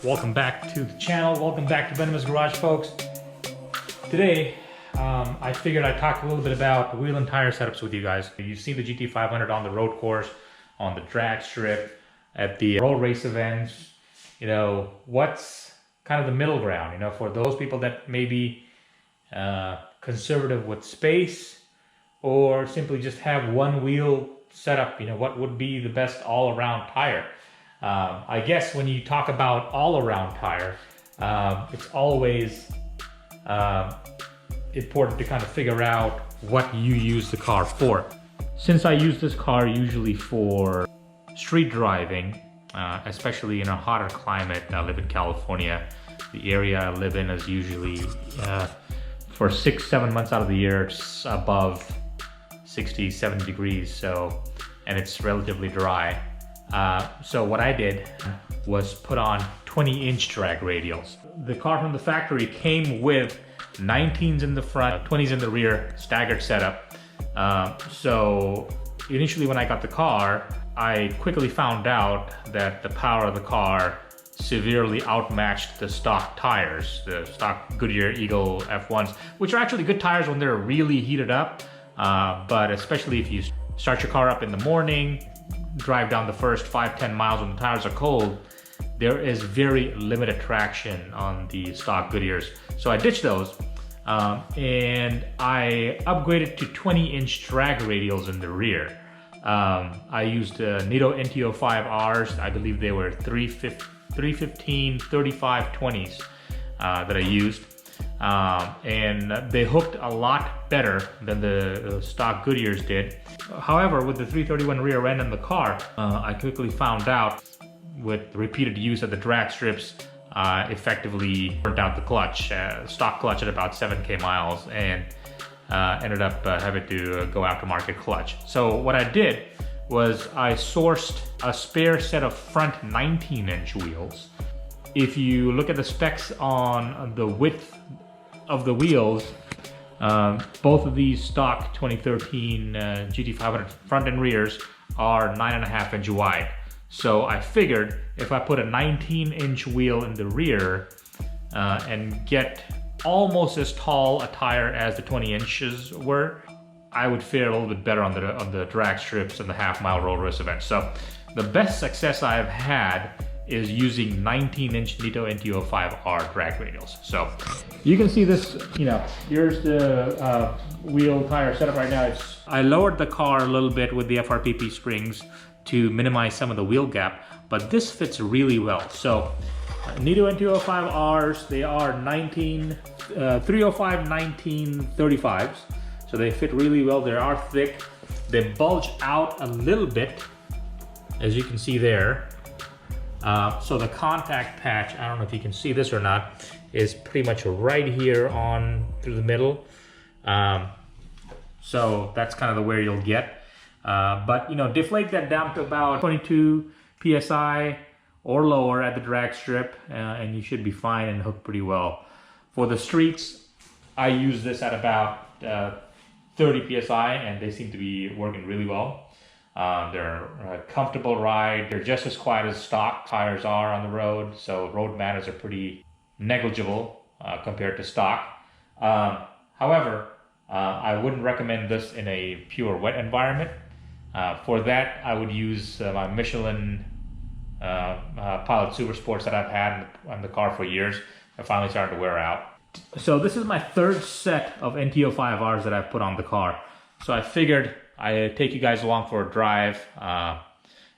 Welcome back to the channel. Welcome back to Venomous Garage, folks. Today, I figured I'd talk a little bit about wheel and tire setups with you guys. You've seen the GT500 on the road course, on the drag strip, at the road race events. You know, what's kind of the middle ground, you know, for those people that may be conservative with space or simply just have one wheel setup, you know, what would be the best all-around tire? I guess when you talk about all-around tire, it's always important to kind of figure out what you use the car for. Since I use this car usually for street driving, especially in a hotter climate, I live in California. The area I live in is usually, for 6-7 months out of the year, it's above 60-70 degrees, so, and it's relatively dry. So what I did was put on 20-inch drag radials. The car from the factory came with 19s in the front, 20s in the rear, staggered setup. So initially when I got the car, I quickly found out that the power of the car severely outmatched the stock tires, the stock Goodyear Eagle F1s, which are actually good tires when they're really heated up, but especially if you start your car up in the morning, drive down the first 5-10 miles when the tires are cold, there is very limited traction on the stock Goodyears. So I ditched those and I upgraded to 20-inch drag radials in the rear. I used Nitto NT05Rs. I believe they were 315 3520s that I used. And they hooked a lot better than the stock Goodyears did. However, with the 331 rear end in the car, I quickly found out with repeated use of the drag strips, effectively burnt out the clutch, stock clutch at about 7K miles, and ended up having to go aftermarket clutch. So what I did was I sourced a spare set of front 19-inch wheels. If you look at the specs on the width of the wheels, both of these stock 2013 GT500 front and rears are 9.5-inch wide. So I figured if I put a 19-inch wheel in the rear and get almost as tall a tire as the 20 inches were, I would fare a little bit better on the drag strips and the half-mile road race events. So the best success I have had is using 19-inch Nitto NT05R Drag radials. So you can see this, you know, here's the wheel tire setup right now. I lowered the car a little bit with the FRPP springs to minimize some of the wheel gap, but this fits really well. So Nitto NT05Rs, they are 305 1935s, so they fit really well. They are thick. They bulge out a little bit, as you can see there. So the contact patch, I don't know if you can see this or not, is pretty much right here on through the middle. So that's kind of the where you'll get. But you know, deflate that down to about 22 PSI or lower at the drag strip, and you should be fine and hook pretty well. For the streets, I use this at about 30 PSI, and they seem to be working really well. They're a comfortable ride. They're just as quiet as stock tires are on the road, so road manners are pretty negligible compared to stock. However, I wouldn't recommend this in a pure wet environment. For that, I would use my Michelin Pilot Super Sports that I've had on the car for years. They're finally starting to wear out. So this is my third set of NT05Rs that I've put on the car. So I figured I'd take you guys along for a drive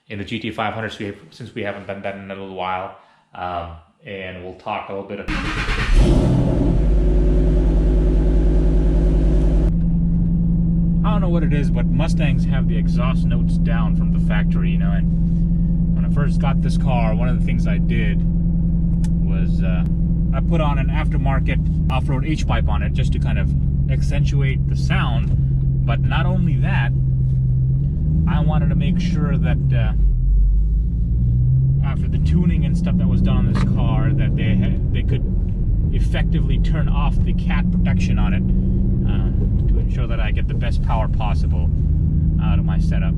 in the GT500 since we haven't done that in a little while. And we'll talk a little bit about I don't know what it is, but Mustangs have the exhaust notes down from the factory, you know. And when I first got this car, one of the things I did was I put on an aftermarket off-road H-pipe on it just to kind of accentuate the sound. But not only that, I wanted to make sure that after the tuning and stuff that was done on this car, that they could effectively turn off the cat protection on it to ensure that I get the best power possible out of my setup.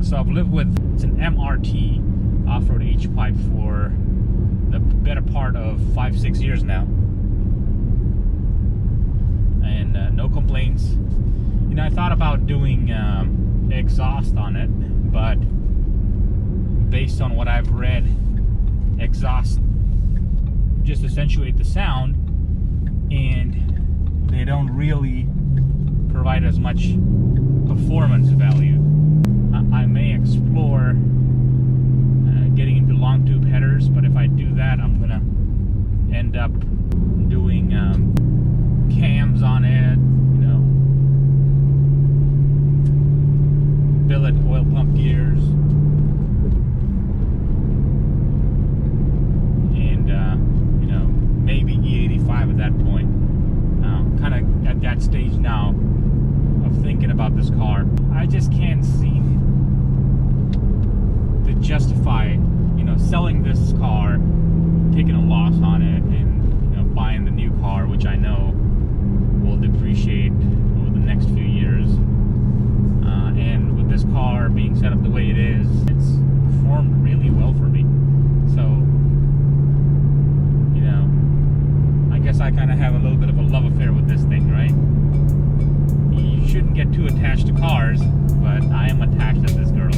So I've lived with, it's an MRT off-road H-pipe for the better part of 5-6 years now, and no complaints. You know, I thought about doing exhaust on it, but based on what I've read, exhaust just accentuate the sound, and they don't really provide as much performance value. I may explore getting into long tube headers, but if I do that, I'm gonna end up doing cams on it, you know, billet oil pump gears, and you know, maybe E85 at that point. Kind of at that stage now of thinking about this car. I just can't seem to justify, you know, selling this car, taking a loss on it, and, you know, buying the new car, which I know will depreciate over the next few years. And with this car being set up the way it is, it's performed really well for me. So, you know, I guess I kind of have a little bit of a love affair with this thing, right? You shouldn't get too attached to cars, but I am attached to this girl.